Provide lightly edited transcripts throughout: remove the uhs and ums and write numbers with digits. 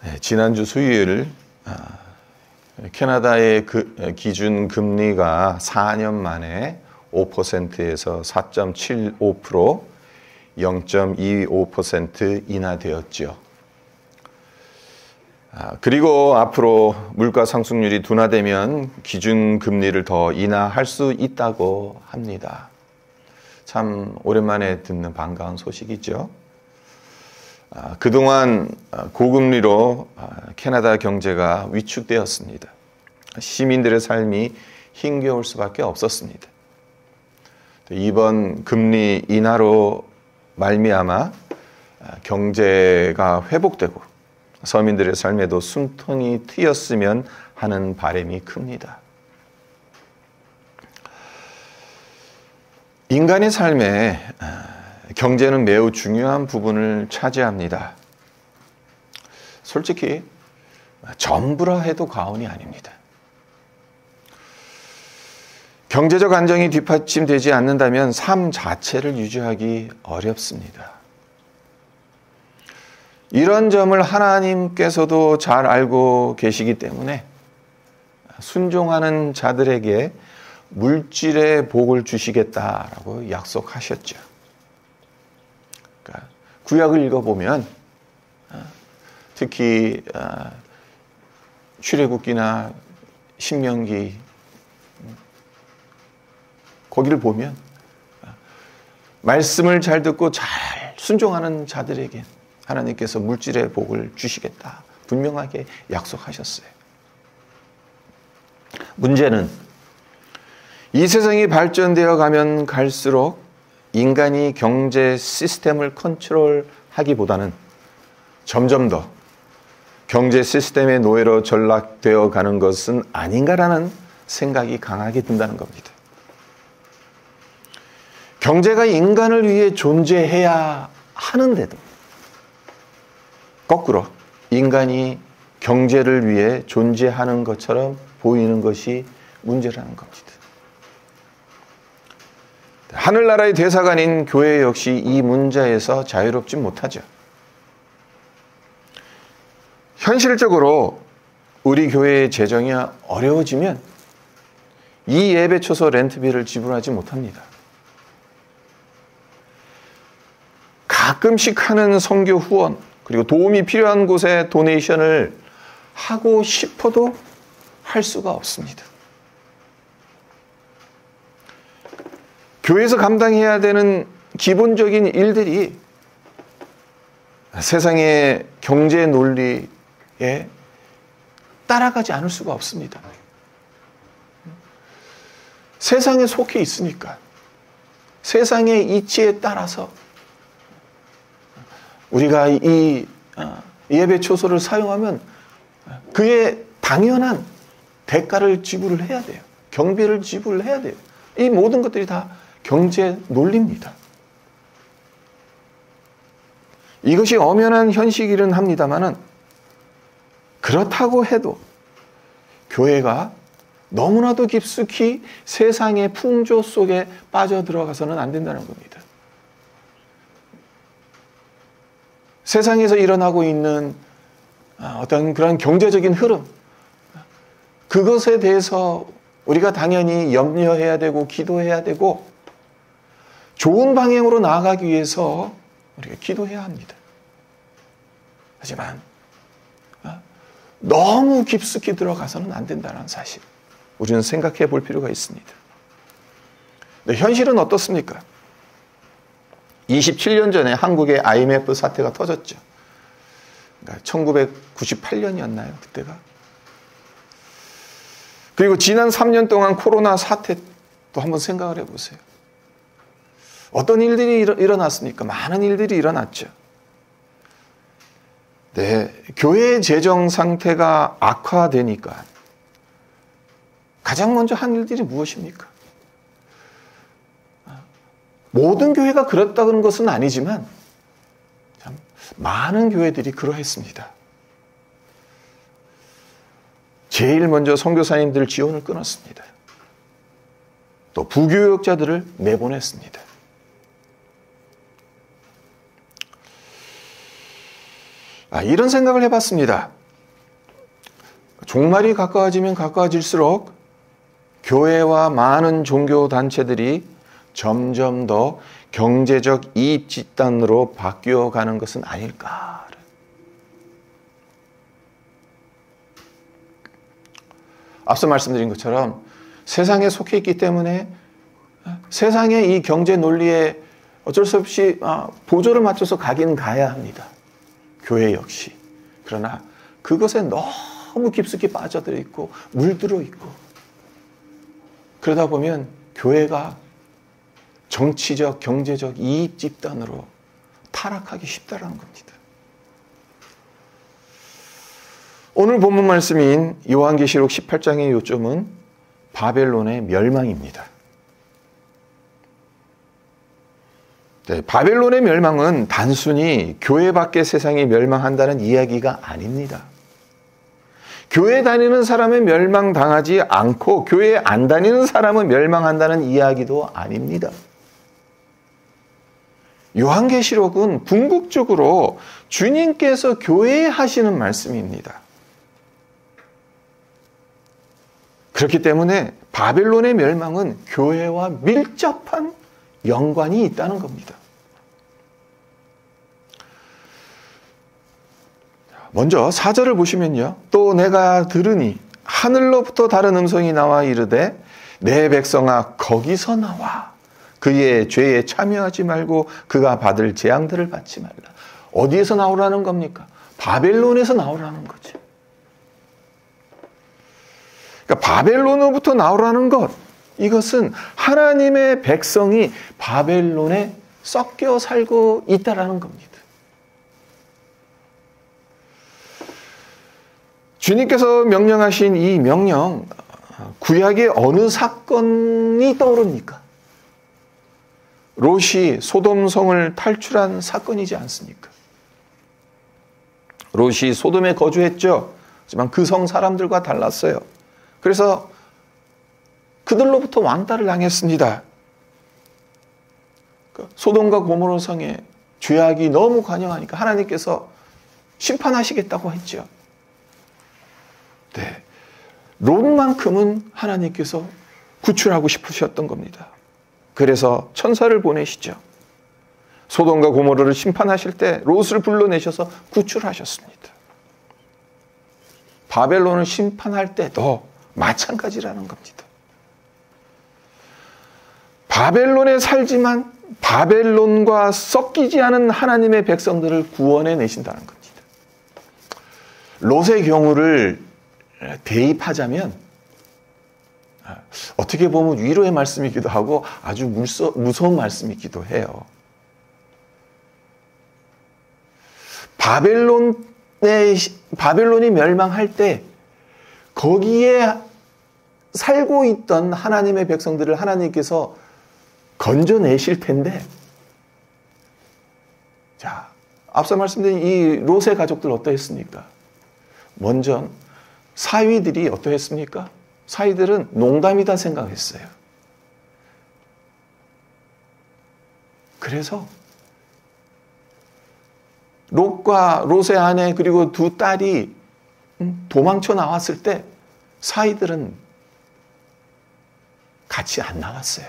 네, 지난주 수요일 캐나다의 기준 금리가 4년 만에 5%에서 4.75%, 0.25% 인하되었죠. 그리고 앞으로 물가 상승률이 둔화되면 기준 금리를 더 인하할 수 있다고 합니다. 참 오랜만에 듣는 반가운 소식이죠. 그동안 고금리로 캐나다 경제가 위축되었습니다. 시민들의 삶이 힘겨울 수밖에 없었습니다. 이번 금리 인하로 말미암아 경제가 회복되고 서민들의 삶에도 숨통이 트였으면 하는 바람이 큽니다. 인간의 삶에 경제는 매우 중요한 부분을 차지합니다. 솔직히 전부라 해도 과언이 아닙니다. 경제적 안정이 뒷받침되지 않는다면 삶 자체를 유지하기 어렵습니다. 이런 점을 하나님께서도 잘 알고 계시기 때문에 순종하는 자들에게 물질의 복을 주시겠다라고 약속하셨죠. 그러니까 구약을 읽어보면 특히 출애굽기나 신명기 거기를 보면 말씀을 잘 듣고 잘 순종하는 자들에게 하나님께서 물질의 복을 주시겠다 분명하게 약속하셨어요. 문제는 이 세상이 발전되어 가면 갈수록 인간이 경제 시스템을 컨트롤하기보다는 점점 더 경제 시스템의 노예로 전락되어 가는 것은 아닌가라는 생각이 강하게 든다는 겁니다. 경제가 인간을 위해 존재해야 하는데도 거꾸로 인간이 경제를 위해 존재하는 것처럼 보이는 것이 문제라는 겁니다. 하늘나라의 대사관인 교회 역시 이 문제에서 자유롭지 못하죠. 현실적으로 우리 교회의 재정이 어려워지면 이 예배초소 렌트비를 지불하지 못합니다. 가끔씩 하는 선교 후원 그리고 도움이 필요한 곳에 도네이션을 하고 싶어도 할 수가 없습니다. 교회에서 감당해야 되는 기본적인 일들이 세상의 경제 논리에 따라가지 않을 수가 없습니다. 세상에 속해 있으니까 세상의 이치에 따라서 우리가 이 예배 초소를 사용하면 그의 당연한 대가를 지불을 해야 돼요. 경비를 지불을 해야 돼요. 이 모든 것들이 다 경제 논리입니다. 이것이 엄연한 현실이긴 합니다만은 그렇다고 해도 교회가 너무나도 깊숙이 세상의 풍조 속에 빠져들어가서는 안 된다는 겁니다. 세상에서 일어나고 있는 어떤 그런 경제적인 흐름, 그것에 대해서 우리가 당연히 염려해야 되고 기도해야 되고 좋은 방향으로 나아가기 위해서 우리가 기도해야 합니다. 하지만 너무 깊숙이 들어가서는 안 된다는 사실, 우리는 생각해 볼 필요가 있습니다. 근데 현실은 어떻습니까? 27년 전에 한국의 IMF 사태가 터졌죠. 그러니까 1998년이었나요? 그때가. 그리고 지난 3년 동안 코로나 사태 또 한번 생각을 해보세요. 어떤 일들이 일어났습니까? 많은 일들이 일어났죠. 네, 교회의 재정 상태가 악화되니까 가장 먼저 한 일들이 무엇입니까? 모든 교회가 그렇다는 것은 아니지만 참 많은 교회들이 그러했습니다. 제일 먼저 선교사님들 지원을 끊었습니다. 또 부교역자들을 내보냈습니다. 이런 생각을 해봤습니다. 종말이 가까워지면 가까워질수록 교회와 많은 종교단체들이 점점 더 경제적 이익 집단으로 바뀌어가는 것은 아닐까. 앞서 말씀드린 것처럼 세상에 속해 있기 때문에 세상의 이 경제 논리에 어쩔 수 없이 보조를 맞춰서 가긴 가야 합니다. 교회 역시. 그러나 그것에 너무 깊숙이 빠져들어 있고 물들어 있고 그러다 보면 교회가 정치적, 경제적 이익 집단으로 타락하기 쉽다라는 겁니다. 오늘 본문 말씀인 요한계시록 18장의 요점은 바벨론의 멸망입니다. 네, 바벨론의 멸망은 단순히 교회 밖의 세상이 멸망한다는 이야기가 아닙니다. 교회 다니는 사람은 멸망당하지 않고 교회에 안 다니는 사람은 멸망한다는 이야기도 아닙니다. 요한계시록은 궁극적으로 주님께서 교회에 하시는 말씀입니다. 그렇기 때문에 바벨론의 멸망은 교회와 밀접한 연관이 있다는 겁니다. 먼저 4절을 보시면요. 또 내가 들으니 하늘로부터 다른 음성이 나와 이르되 내 백성아 거기서 나와 그의 죄에 참여하지 말고 그가 받을 재앙들을 받지 말라. 어디에서 나오라는 겁니까? 바벨론에서 나오라는 거죠. 그러니까 바벨론으로부터 나오라는 것, 이것은 하나님의 백성이 바벨론에 섞여 살고 있다라는 겁니다. 주님께서 명령하신 이 명령, 구약의 어느 사건이 떠오릅니까? 롯이 소돔성을 탈출한 사건이지 않습니까? 롯이 소돔에 거주했죠. 하지만 그 성 사람들과 달랐어요. 그래서 그들로부터 왕따를 당했습니다. 소돔과 고모라 성에 죄악이 너무 관영하니까 하나님께서 심판하시겠다고 했죠. 네, 롯만큼은 하나님께서 구출하고 싶으셨던 겁니다. 그래서 천사를 보내시죠. 소돔과 고모라를 심판하실 때 롯을 불러내셔서 구출하셨습니다. 바벨론을 심판할 때도 마찬가지라는 겁니다. 바벨론에 살지만 바벨론과 섞이지 않은 하나님의 백성들을 구원해 내신다는 겁니다. 롯의 경우를 대입하자면 어떻게 보면 위로의 말씀이기도 하고 아주 무서운 말씀이기도 해요. 바벨론이 멸망할 때 거기에 살고 있던 하나님의 백성들을 하나님께서 건져내실 텐데, 자, 앞서 말씀드린 이 롯의 가족들 어떠했습니까? 먼저 사위들이 어떠했습니까? 사위들은 농담이다 생각했어요. 그래서 롯과 롯의 아내 그리고 두 딸이 도망쳐 나왔을 때 사위들은 같이 안 나왔어요.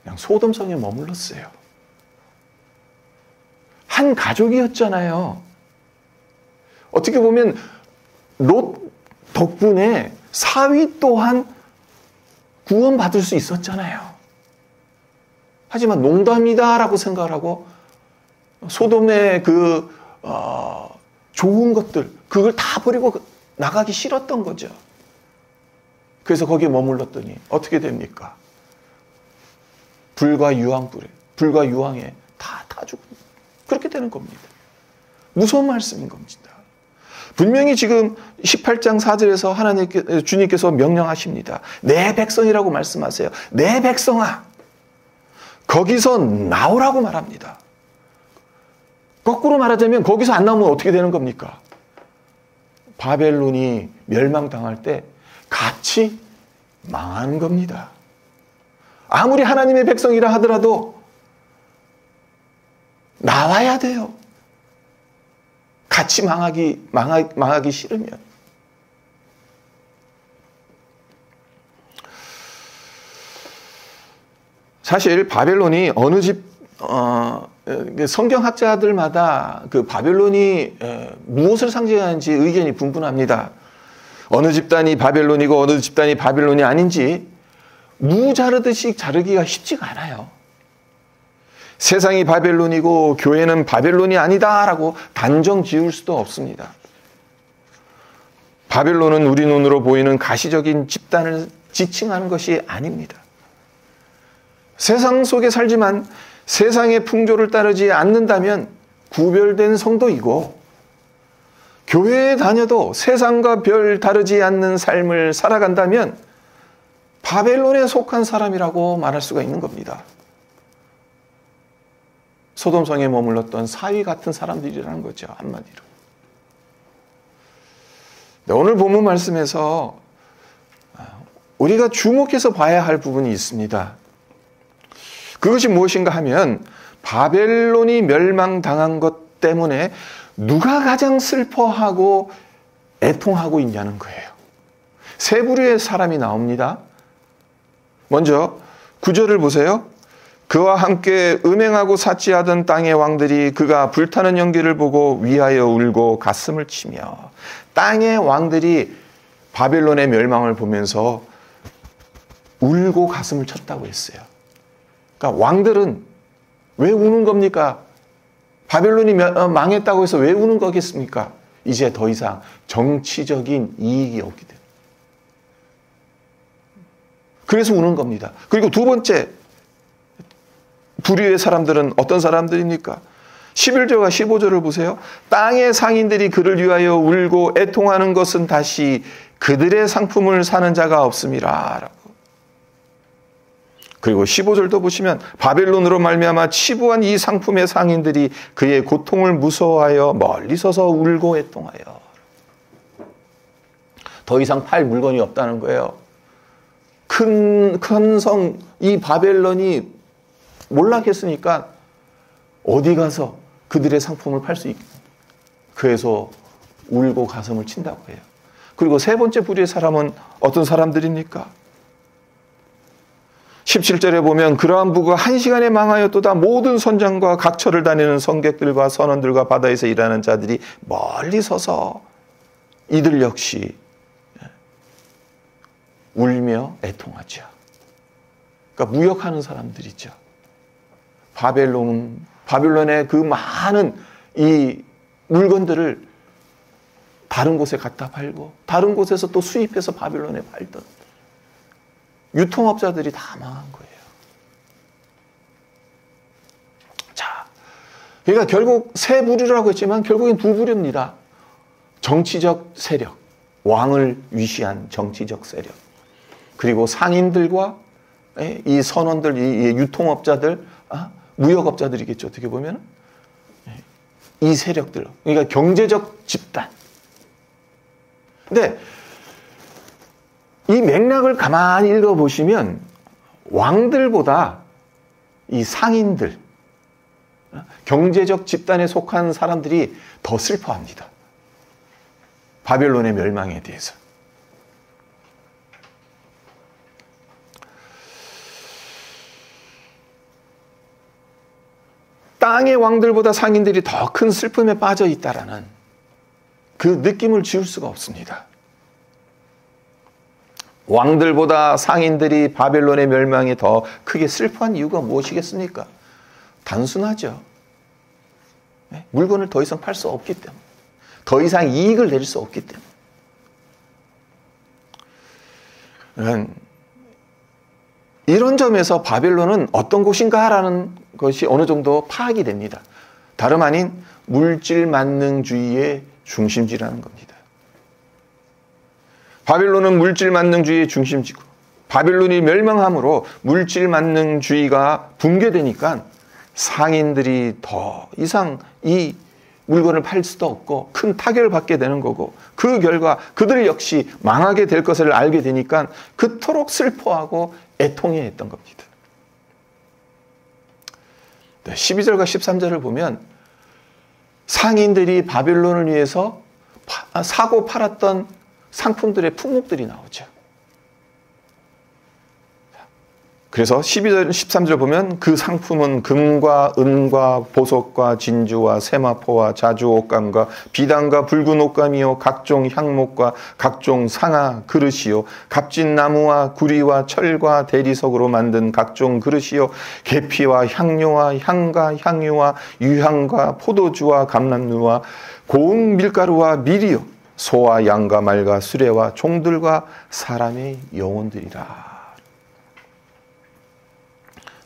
그냥 소돔성에 머물렀어요. 한 가족이었잖아요. 어떻게 보면 롯 덕분에 사위 또한 구원받을 수 있었잖아요. 하지만 농담이다라고 생각을 하고 소돔의 좋은 것들, 그걸 다 버리고 나가기 싫었던 거죠. 그래서 거기에 머물렀더니 어떻게 됩니까? 불과 유황에 다 죽고 그렇게 되는 겁니다. 무서운 말씀인 겁니다. 분명히 지금 18장 4절에서 주님께서 명령하십니다. 내 백성이라고 말씀하세요. 내 백성아, 거기서 나오라고 말합니다. 거꾸로 말하자면 거기서 안 나오면 어떻게 되는 겁니까? 바벨론이 멸망당할 때 같이 망하는 겁니다. 아무리 하나님의 백성이라 하더라도 나와야 돼요. 같이 망하기 싫으면. 사실 바벨론이 어느 집 성경학자들마다 그 바벨론이 무엇을 상징하는지 의견이 분분합니다. 어느 집단이 바벨론이고 어느 집단이 바벨론이 아닌지 무자르듯이 자르기가 쉽지가 않아요. 세상이 바벨론이고 교회는 바벨론이 아니다라고 단정 지을 수도 없습니다. 바벨론은 우리 눈으로 보이는 가시적인 집단을 지칭하는 것이 아닙니다. 세상 속에 살지만 세상의 풍조를 따르지 않는다면 구별된 성도이고, 교회에 다녀도 세상과 별 다르지 않는 삶을 살아간다면 바벨론에 속한 사람이라고 말할 수가 있는 겁니다. 소돔성에 머물렀던 사위 같은 사람들이라는 거죠, 한마디로. 오늘 본문 말씀에서 우리가 주목해서 봐야 할 부분이 있습니다. 그것이 무엇인가 하면 바벨론이 멸망당한 것 때문에 누가 가장 슬퍼하고 애통하고 있냐는 거예요. 세 부류의 사람이 나옵니다. 먼저 9절을 보세요. 그와 함께 음행하고 사치하던 땅의 왕들이 그가 불타는 연기를 보고 위하여 울고 가슴을 치며. 땅의 왕들이 바벨론의 멸망을 보면서 울고 가슴을 쳤다고 했어요. 그러니까 왕들은 왜 우는 겁니까? 바벨론이 망했다고 해서 왜 우는 거겠습니까? 이제 더 이상 정치적인 이익이 없기 때문에. 그래서 우는 겁니다. 그리고 두 번째 부류의 사람들은 어떤 사람들입니까? 11절과 15절을 보세요. 땅의 상인들이 그를 위하여 울고 애통하는 것은 다시 그들의 상품을 사는 자가 없음이라 라고. 그리고 15절도 보시면 바벨론으로 말미암아 치부한 이 상품의 상인들이 그의 고통을 무서워하여 멀리 서서 울고 애통하여. 더 이상 팔 물건이 없다는 거예요. 큰 성 이 바벨론이 몰락했으니까 어디 가서 그들의 상품을 팔 수 있게. 그래서 울고 가슴을 친다고 해요. 그리고 세 번째 부류의 사람은 어떤 사람들입니까? 17절에 보면 그러한 부가 한 시간에 망하였도다. 모든 선장과 각처를 다니는 성객들과 선원들과 바다에서 일하는 자들이 멀리 서서 이들 역시 울며 애통하죠. 그러니까 무역하는 사람들이죠. 바벨론의 그 많은 이 물건들을 다른 곳에 갖다 팔고 다른 곳에서 또 수입해서 바벨론에 팔던 유통업자들이 다 망한 거예요. 자, 그러니까 결국 세 부류라고 했지만 결국엔 두 부류입니다. 정치적 세력, 왕을 위시한 정치적 세력, 그리고 상인들과 이 선원들, 이 유통업자들, 무역업자들이겠죠. 어떻게 보면 이 세력들, 그러니까 경제적 집단. 근데 이 맥락을 가만히 읽어보시면 왕들보다 이 상인들, 경제적 집단에 속한 사람들이 더 슬퍼합니다. 바벨론의 멸망에 대해서. 땅의 왕들보다 상인들이 더 큰 슬픔에 빠져 있다라는 그 느낌을 지울 수가 없습니다. 왕들보다 상인들이 바벨론의 멸망에 더 크게 슬퍼한 이유가 무엇이겠습니까? 단순하죠. 물건을 더 이상 팔 수 없기 때문에. 더 이상 이익을 낼 수 없기 때문에. 이런 점에서 바벨론은 어떤 곳인가라는 것이 어느 정도 파악이 됩니다. 다름 아닌 물질 만능주의의 중심지라는 겁니다. 바벨론은 물질 만능주의의 중심지고 바벨론이 멸망함으로 물질 만능주의가 붕괴되니까 상인들이 더 이상 이 물건을 팔 수도 없고 큰 타격을 받게 되는 거고, 그 결과 그들 역시 망하게 될 것을 알게 되니까 그토록 슬퍼하고 애통해했던 겁니다. 12절과 13절을 보면 상인들이 바벨론을 위해서 사고 팔았던 상품들의 품목들이 나오죠. 그래서 12절, 13절 보면 그 상품은 금과 은과 보석과 진주와 세마포와 자주 옷감과 비단과 붉은 옷감이요 각종 향목과 각종 상아 그릇이요 값진 나무와 구리와 철과 대리석으로 만든 각종 그릇이요 계피와 향료와 향과 향유와 유향과 포도주와 감람류와 고운 밀가루와 밀이요 소와 양과 말과 수레와 종들과 사람의 영혼들이라.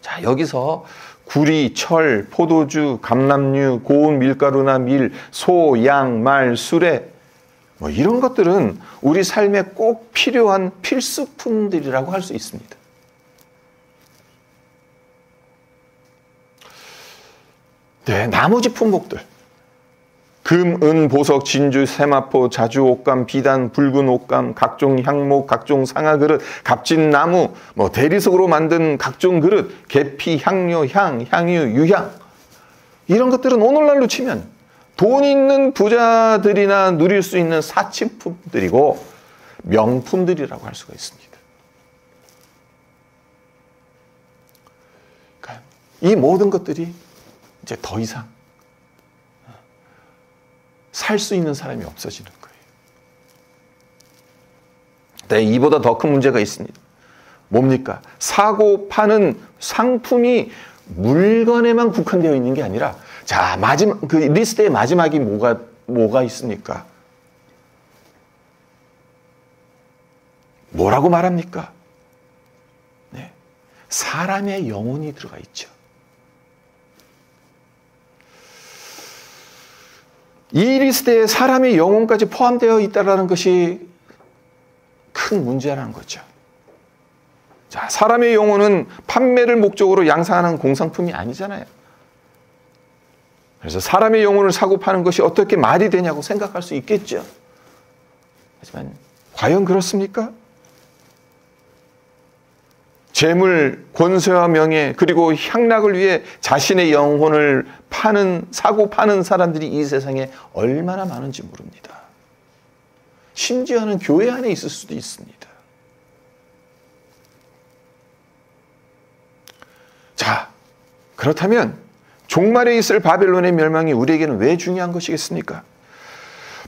자, 여기서 구리, 철, 포도주, 감람류, 고운 밀가루나 밀, 소, 양, 말, 수레 뭐 이런 것들은 우리 삶에 꼭 필요한 필수품들이라고 할 수 있습니다. 네, 나머지 품목들 금, 은, 보석, 진주, 세마포, 자주, 옷감, 비단, 붉은 옷감, 각종 향목, 각종 상아 그릇, 값진 나무, 대리석으로 만든 각종 그릇, 계피, 향료, 향, 향유, 유향 이런 것들은 오늘날로 치면 돈 있는 부자들이나 누릴 수 있는 사치품들이고 명품들이라고 할 수가 있습니다. 그러니까 이 모든 것들이 이제 더 이상 살 수 있는 사람이 없어지는 거예요. 네, 이보다 더 큰 문제가 있습니다. 뭡니까? 사고 파는 상품이 물건에만 국한되어 있는 게 아니라, 자, 마지막, 그 리스트의 마지막이 뭐가 있습니까? 뭐라고 말합니까? 네, 사람의 영혼이 들어가 있죠. 이 리스트에 사람의 영혼까지 포함되어 있다는 것이 큰 문제라는 거죠. 자, 사람의 영혼은 판매를 목적으로 양산하는 공산품이 아니잖아요. 그래서 사람의 영혼을 사고 파는 것이 어떻게 말이 되냐고 생각할 수 있겠죠. 하지만 과연 그렇습니까? 재물, 권세와 명예, 그리고 향락을 위해 자신의 영혼을 사고 파는 사람들이 이 세상에 얼마나 많은지 모릅니다. 심지어는 교회 안에 있을 수도 있습니다. 자, 그렇다면 종말에 있을 바벨론의 멸망이 우리에게는 왜 중요한 것이겠습니까?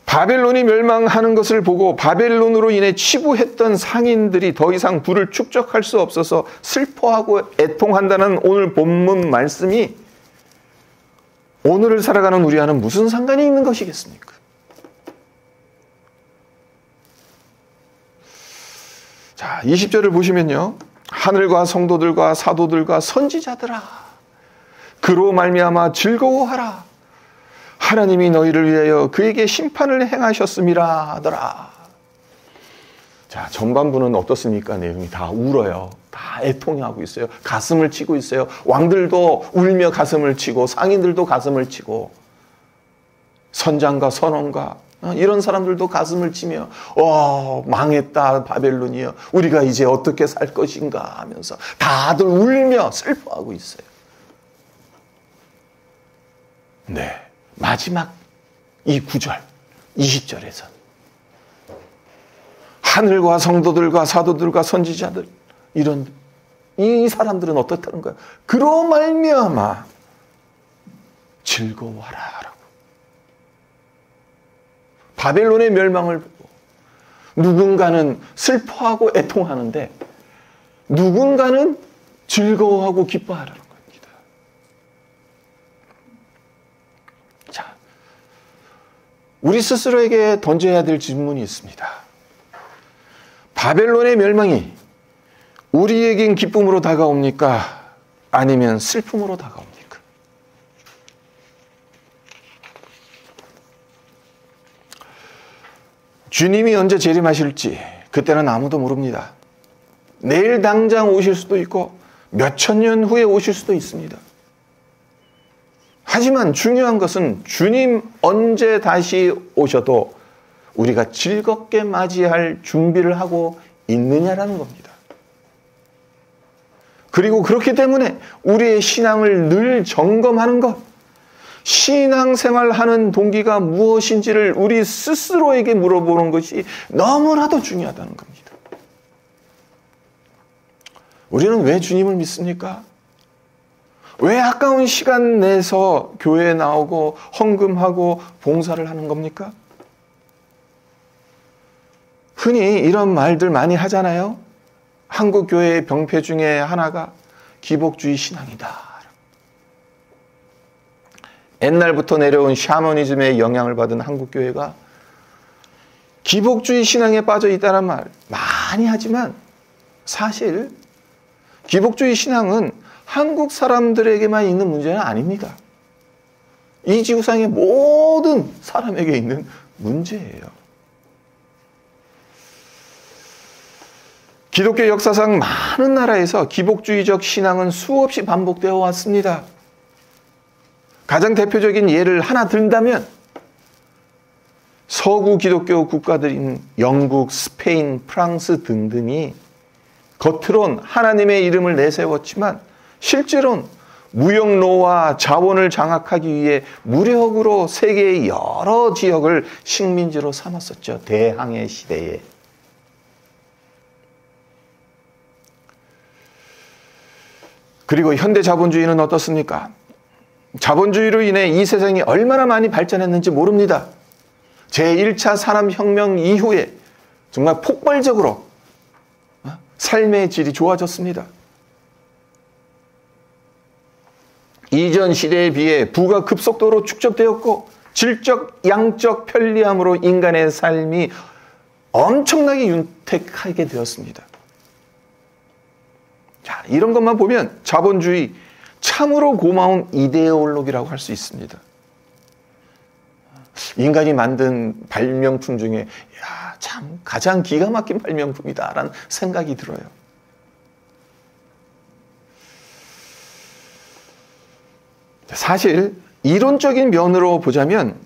바벨론이 멸망하는 것을 보고 바벨론으로 인해 치부했던 상인들이 더 이상 부를 축적할 수 없어서 슬퍼하고 애통한다는 오늘 본문 말씀이 오늘을 살아가는 우리와는 무슨 상관이 있는 것이겠습니까? 자, 20절을 보시면요. 하늘과 성도들과 사도들과 선지자들아, 그로 말미암아 즐거워하라. 하나님이 너희를 위하여 그에게 심판을 행하셨음이라 하더라. 자, 전반부는 어떻습니까? 내용이 다 울어요. 다 애통하고 있어요. 가슴을 치고 있어요. 왕들도 울며 가슴을 치고 상인들도 가슴을 치고 선장과 선원과 이런 사람들도 가슴을 치며 망했다 바벨론이여, 우리가 이제 어떻게 살 것인가 하면서 다들 울며 슬퍼하고 있어요. 네, 마지막 이 9절 20절에서 하늘과 성도들과 사도들과 선지자들, 이런 이 사람들은 어떻다는 거야? 그로 말미암아 즐거워하라 라고. 바벨론의 멸망을 보고 누군가는 슬퍼하고 애통하는데 누군가는 즐거워하고 기뻐하라는 겁니다. 자, 우리 스스로에게 던져야 될 질문이 있습니다. 바벨론의 멸망이 우리에겐 기쁨으로 다가옵니까? 아니면 슬픔으로 다가옵니까? 주님이 언제 재림하실지 그때는 아무도 모릅니다. 내일 당장 오실 수도 있고 몇천 년 후에 오실 수도 있습니다. 하지만 중요한 것은 주님 언제 다시 오셔도 우리가 즐겁게 맞이할 준비를 하고 있느냐라는 겁니다. 그리고 그렇기 때문에 우리의 신앙을 늘 점검하는 것, 신앙생활하는 동기가 무엇인지를 우리 스스로에게 물어보는 것이 너무나도 중요하다는 겁니다. 우리는 왜 주님을 믿습니까? 왜 아까운 시간 내서 교회에 나오고 헌금하고 봉사를 하는 겁니까? 흔히 이런 말들 많이 하잖아요. 한국 교회의 병폐 중에 하나가 기복주의 신앙이다. 옛날부터 내려온 샤머니즘의 영향을 받은 한국 교회가 기복주의 신앙에 빠져 있다는 말 많이 하지만 사실 기복주의 신앙은 한국 사람들에게만 있는 문제는 아닙니다. 이 지구상의 모든 사람에게 있는 문제예요. 기독교 역사상 많은 나라에서 기복주의적 신앙은 수없이 반복되어 왔습니다. 가장 대표적인 예를 하나 든다면 서구 기독교 국가들인 영국, 스페인, 프랑스 등등이 겉으론 하나님의 이름을 내세웠지만 실제로는 무역로와 자원을 장악하기 위해 무력으로 세계의 여러 지역을 식민지로 삼았었죠. 대항해 시대에. 그리고 현대 자본주의는 어떻습니까? 자본주의로 인해 이 세상이 얼마나 많이 발전했는지 모릅니다. 제1차 산업혁명 이후에 정말 폭발적으로 삶의 질이 좋아졌습니다. 이전 시대에 비해 부가 급속도로 축적되었고 질적, 양적 편리함으로 인간의 삶이 엄청나게 윤택하게 되었습니다. 자, 이런 것만 보면 자본주의 참으로 고마운 이데올로기라고 할 수 있습니다. 인간이 만든 발명품 중에 참 가장 기가 막힌 발명품이다라는 생각이 들어요. 사실 이론적인 면으로 보자면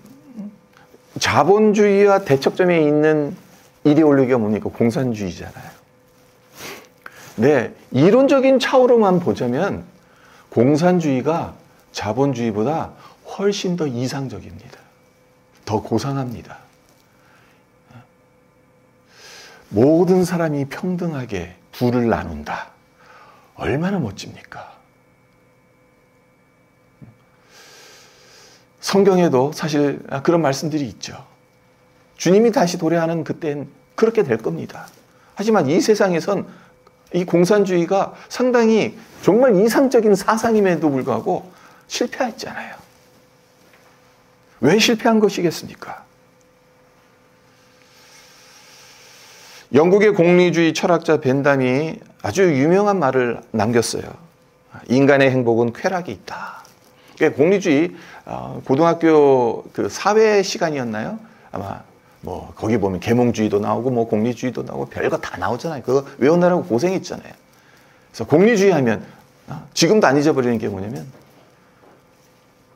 자본주의와 대척점에 있는 이데올로기가 뭡니까? 공산주의잖아요. 네, 이론적인 차원으로만 보자면 공산주의가 자본주의보다 훨씬 더 이상적입니다. 더 고상합니다. 모든 사람이 평등하게 부를 나눈다. 얼마나 멋집니까? 성경에도 사실 그런 말씀들이 있죠. 주님이 다시 도래하는 그때는 그렇게 될 겁니다. 하지만 이 세상에선 이 공산주의가 상당히 정말 이상적인 사상임에도 불구하고 실패했잖아요. 왜 실패한 것이겠습니까? 영국의 공리주의 철학자 벤담이 아주 유명한 말을 남겼어요. 인간의 행복은 쾌락에 있다. 공리주의 고등학교 그 사회 시간이었나요? 아마 뭐 거기 보면 계몽주의도 나오고 뭐 공리주의도 나오고 별거 다 나오잖아요. 그거 외우느라고 고생했잖아요. 그래서 공리주의 하면 지금도 안 잊어버리는 게 뭐냐면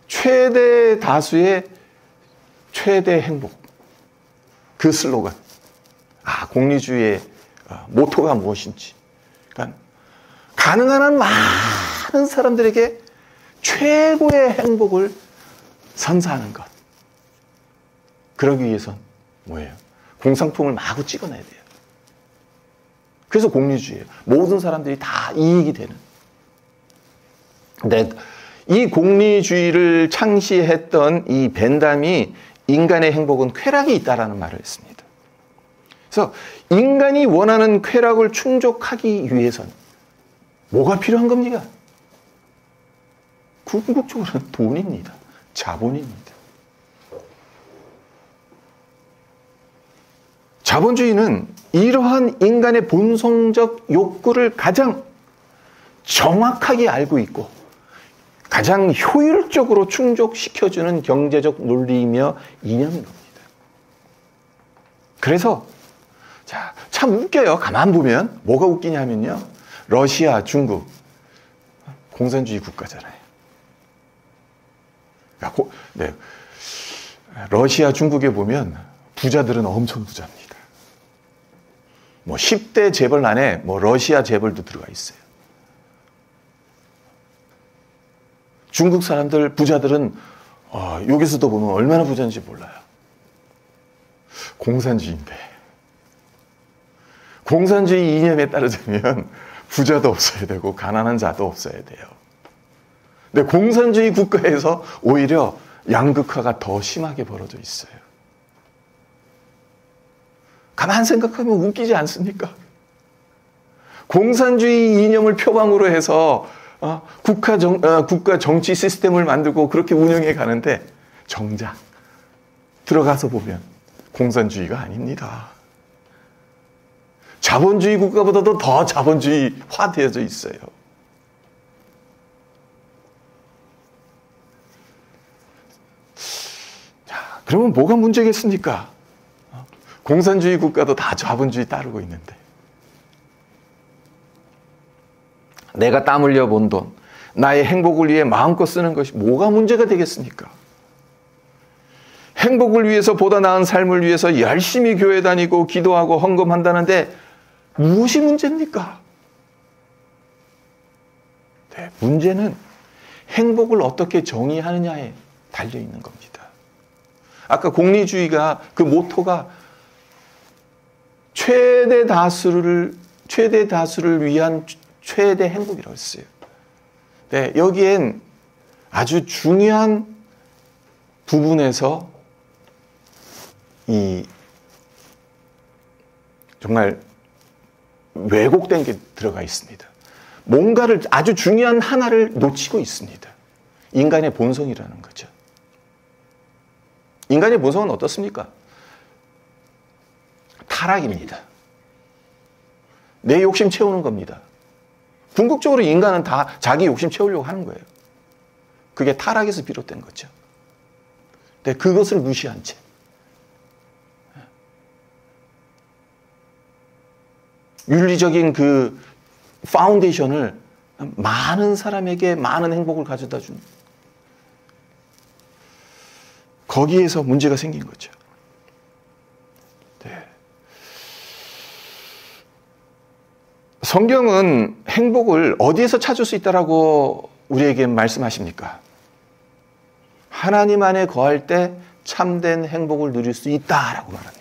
최대 다수의 최대 행복. 그 슬로건. 공리주의의 모토가 무엇인지. 그러니까 가능한 한 많은 사람들에게 최고의 행복을 선사하는 것. 그러기 위해선 뭐예요? 공상품을 마구 찍어내야 돼요. 그래서 공리주의예요. 모든 사람들이 다 이익이 되는. 근데 이 공리주의를 창시했던 이 벤담이 인간의 행복은 쾌락이 있다라는 말을 했습니다. 그래서 인간이 원하는 쾌락을 충족하기 위해선 뭐가 필요한 겁니까? 궁극적으로는 돈입니다. 자본입니다. 자본주의는 이러한 인간의 본성적 욕구를 가장 정확하게 알고 있고 가장 효율적으로 충족시켜주는 경제적 논리이며 이념인 겁니다. 그래서 참 웃겨요. 가만 보면 뭐가 웃기냐면요. 러시아, 중국 공산주의 국가잖아요. 네. 러시아, 중국에 보면 부자들은 엄청 부자입니다. 뭐 10대 재벌 안에 뭐 러시아 재벌도 들어가 있어요. 중국 사람들, 부자들은 여기서도 보면 얼마나 부자인지 몰라요. 공산주의인데. 공산주의 이념에 따르자면 부자도 없어야 되고 가난한 자도 없어야 돼요. 근데 공산주의 국가에서 오히려 양극화가 더 심하게 벌어져 있어요. 가만 생각하면 웃기지 않습니까? 공산주의 이념을 표방으로 해서 국가 정치 시스템을 만들고 그렇게 운영해 가는데 정작 들어가서 보면 공산주의가 아닙니다. 자본주의 국가보다도 더 자본주의화되어져 있어요. 자, 그러면 뭐가 문제겠습니까? 공산주의 국가도 다 자본주의 따르고 있는데. 내가 땀 흘려 본 돈, 나의 행복을 위해 마음껏 쓰는 것이 뭐가 문제가 되겠습니까? 행복을 위해서 보다 나은 삶을 위해서 열심히 교회 다니고 기도하고 헌금한다는데 무엇이 문제입니까? 네, 문제는 행복을 어떻게 정의하느냐에 달려 있는 겁니다. 아까 공리주의가 그 모토가 최대 다수를 위한 최대 행복이라고 했어요. 네, 여기엔 아주 중요한 부분에서 정말 왜곡된 게 들어가 있습니다. 뭔가를 아주 중요한 하나를 놓치고 있습니다. 인간의 본성이라는 거죠. 인간의 본성은 어떻습니까? 타락입니다. 내 욕심 채우는 겁니다. 궁극적으로 인간은 다 자기 욕심 채우려고 하는 거예요. 그게 타락에서 비롯된 거죠. 근데 그것을 무시한 채 윤리적인 그 파운데이션을 많은 사람에게 많은 행복을 가져다 준 거기에서 문제가 생긴 거죠. 네. 성경은 행복을 어디에서 찾을 수 있다라고 우리에게 말씀하십니까? 하나님 안에 거할 때 참된 행복을 누릴 수 있다라고 말합니다.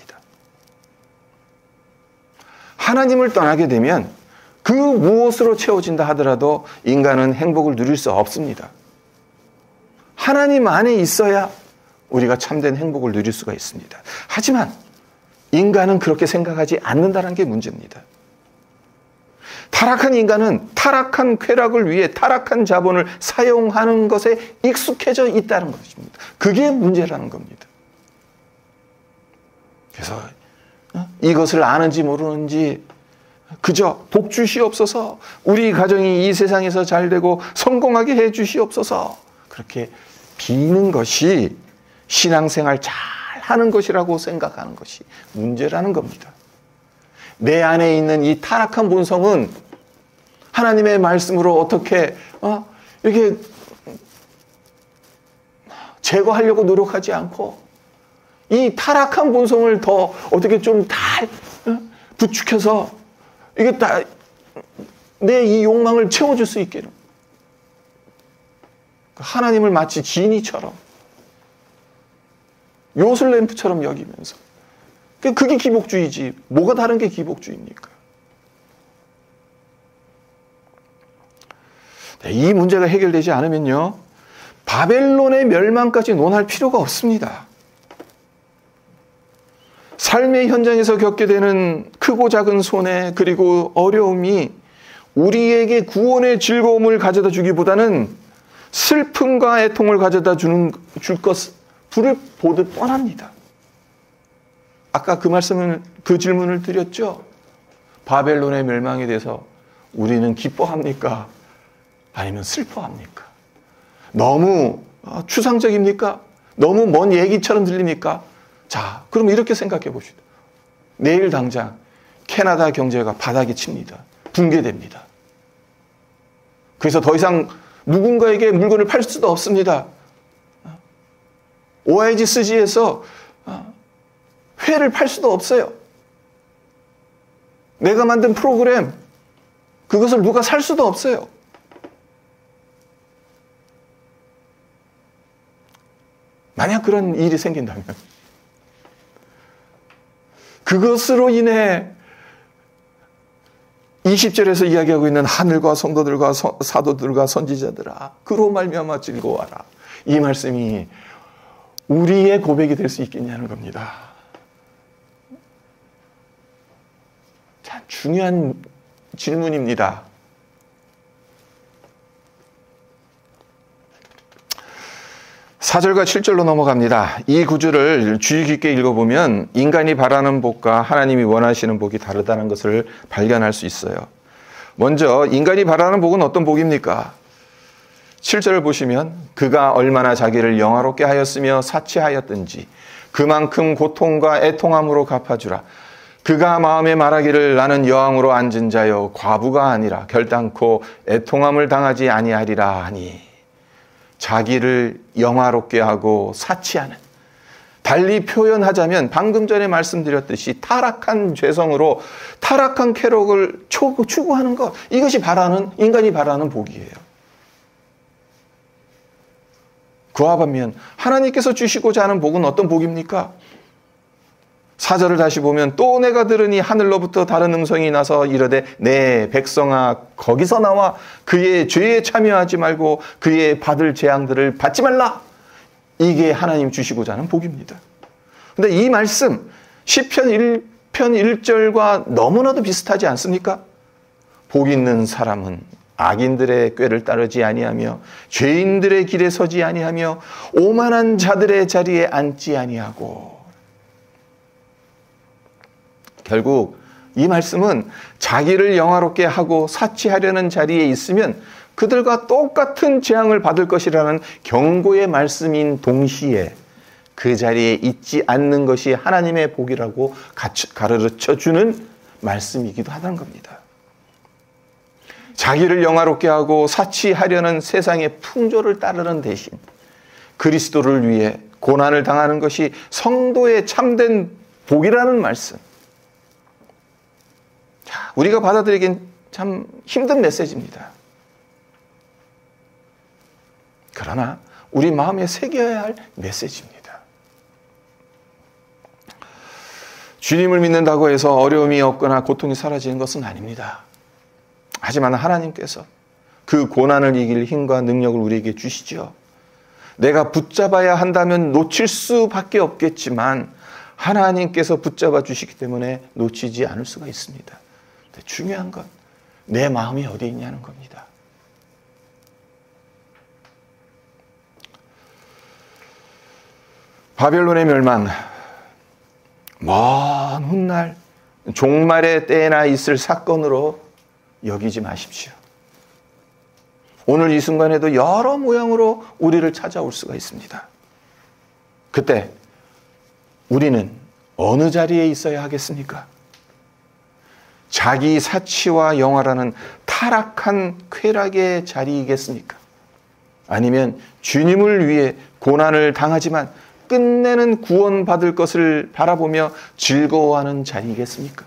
하나님을 떠나게 되면 그 무엇으로 채워진다 하더라도 인간은 행복을 누릴 수 없습니다. 하나님 안에 있어야 우리가 참된 행복을 누릴 수가 있습니다. 하지만 인간은 그렇게 생각하지 않는다는 게 문제입니다. 타락한 인간은 타락한 쾌락을 위해 타락한 자본을 사용하는 것에 익숙해져 있다는 것입니다. 그게 문제라는 겁니다. 그래서 이것을 아는지 모르는지 그저 복 주시옵소서, 우리 가정이 이 세상에서 잘 되고 성공하게 해 주시옵소서, 그렇게 비는 것이 신앙생활 잘 하는 것이라고 생각하는 것이 문제라는 겁니다. 내 안에 있는 이 타락한 본성은 하나님의 말씀으로 어떻게 이렇게 제거하려고 노력하지 않고 이 타락한 본성을 더 어떻게 좀 잘 부축해서 이게 다 내 이 욕망을 채워줄 수 있게 하나님을 마치 지니처럼 요술램프처럼 여기면서 그게 기복주의지 뭐가 다른 게 기복주의입니까? 이 문제가 해결되지 않으면요 바벨론의 멸망까지 논할 필요가 없습니다. 삶의 현장에서 겪게 되는 크고 작은 손해 그리고 어려움이 우리에게 구원의 즐거움을 가져다 주기보다는 슬픔과 애통을 가져다 줄 것을 보듯 뻔합니다. 아까 그 질문을 드렸죠. 바벨론의 멸망에 대해서 우리는 기뻐합니까? 아니면 슬퍼합니까? 너무 추상적입니까? 너무 먼 얘기처럼 들립니까? 자, 그럼 이렇게 생각해 봅시다. 내일 당장 캐나다 경제가 바닥이 칩니다. 붕괴됩니다. 그래서 더 이상 누군가에게 물건을 팔 수도 없습니다. OIG 스지에서 회를 팔 수도 없어요. 내가 만든 프로그램, 그것을 누가 살 수도 없어요. 만약 그런 일이 생긴다면 그것으로 인해 20절에서 이야기하고 있는 하늘과 성도들과 사도들과 선지자들아 그로 말미암아 즐거워하라. 이 말씀이 우리의 고백이 될 수 있겠냐는 겁니다. 자, 중요한 질문입니다. 4절과 7절로 넘어갑니다. 이 구절을 주의 깊게 읽어보면 인간이 바라는 복과 하나님이 원하시는 복이 다르다는 것을 발견할 수 있어요. 먼저 인간이 바라는 복은 어떤 복입니까? 7절을 보시면 그가 얼마나 자기를 영화롭게 하였으며 사치하였든지 그만큼 고통과 애통함으로 갚아주라. 그가 마음에 말하기를 나는 여왕으로 앉은 자여 과부가 아니라 결단코 애통함을 당하지 아니하리라 하니 자기를 영화롭게 하고 사치하는, 달리 표현하자면 방금 전에 말씀드렸듯이 타락한 죄성으로 타락한 쾌락을 추구하는 것, 이것이 인간이 바라는 복이에요. 그와 반면 하나님께서 주시고자 하는 복은 어떤 복입니까? 4절을 다시 보면 또 내가 들으니 하늘로부터 다른 음성이 나서 이르되 내 백성아 거기서 나와 그의 죄에 참여하지 말고 그의 받을 재앙들을 받지 말라. 이게 하나님 주시고자 하는 복입니다. 그런데 이 말씀 시편 1편 1절과 너무나도 비슷하지 않습니까? 복 있는 사람은 악인들의 꾀를 따르지 아니하며 죄인들의 길에 서지 아니하며 오만한 자들의 자리에 앉지 아니하고. 결국 이 말씀은 자기를 영화롭게 하고 사치하려는 자리에 있으면 그들과 똑같은 재앙을 받을 것이라는 경고의 말씀인 동시에 그 자리에 있지 않는 것이 하나님의 복이라고 가르쳐주는 말씀이기도 하다는 겁니다. 자기를 영화롭게 하고 사치하려는 세상의 풍조를 따르는 대신 그리스도를 위해 고난을 당하는 것이 성도의 참된 복이라는 말씀. 자, 우리가 받아들이긴 참 힘든 메시지입니다. 그러나 우리 마음에 새겨야 할 메시지입니다. 주님을 믿는다고 해서 어려움이 없거나 고통이 사라지는 것은 아닙니다. 하지만 하나님께서 그 고난을 이길 힘과 능력을 우리에게 주시죠. 내가 붙잡아야 한다면 놓칠 수밖에 없겠지만 하나님께서 붙잡아 주시기 때문에 놓치지 않을 수가 있습니다. 중요한 건 내 마음이 어디 있냐는 겁니다. 바벨론의 멸망, 먼 훗날 종말의 때나 있을 사건으로 여기지 마십시오. 오늘 이 순간에도 여러 모양으로 우리를 찾아올 수가 있습니다. 그때 우리는 어느 자리에 있어야 하겠습니까? 자기 사치와 영화라는 타락한 쾌락의 자리이겠습니까? 아니면 주님을 위해 고난을 당하지만 끝내는 구원받을 것을 바라보며 즐거워하는 자리이겠습니까?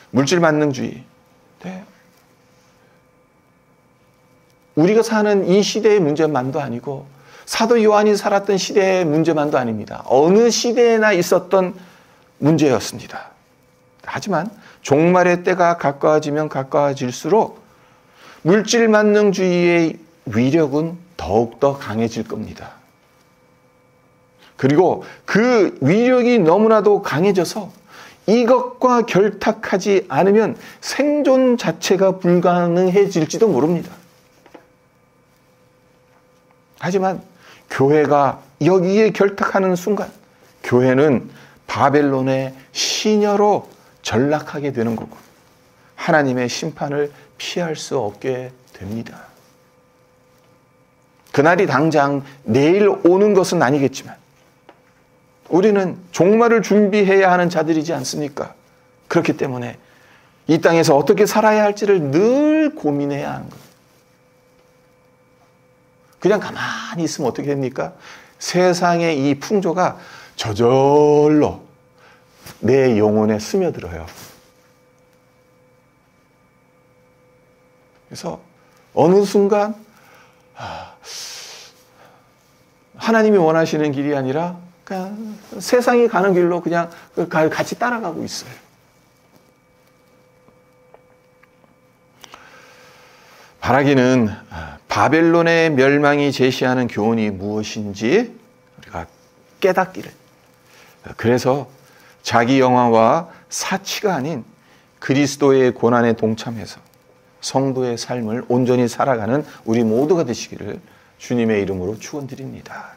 물질 만능주의. 네. 우리가 사는 이 시대의 문제만도 아니고 사도 요한이 살았던 시대의 문제만도 아닙니다. 어느 시대에나 있었던 문제였습니다. 하지만 종말의 때가 가까워지면 가까워질수록 물질 만능주의의 위력은 더욱더 강해질 겁니다. 그리고 그 위력이 너무나도 강해져서 이것과 결탁하지 않으면 생존 자체가 불가능해질지도 모릅니다. 하지만 교회가 여기에 결탁하는 순간 교회는 바벨론의 시녀로 전락하게 되는 거고 하나님의 심판을 피할 수 없게 됩니다. 그날이 당장 내일 오는 것은 아니겠지만 우리는 종말을 준비해야 하는 자들이지 않습니까? 그렇기 때문에 이 땅에서 어떻게 살아야 할지를 늘 고민해야 하는 거예요. 그냥 가만히 있으면 어떻게 됩니까? 세상의 이 풍조가 저절로 내 영혼에 스며들어요. 그래서 어느 순간 하나님이 원하시는 길이 아니라 그냥 세상이 가는 길로 그냥 같이 따라가고 있어요. 바라기는 바벨론의 멸망이 제시하는 교훈이 무엇인지 우리가 깨닫기를, 그래서 자기 영화와 사치가 아닌 그리스도의 고난에 동참해서 성도의 삶을 온전히 살아가는 우리 모두가 되시기를 주님의 이름으로 축원드립니다.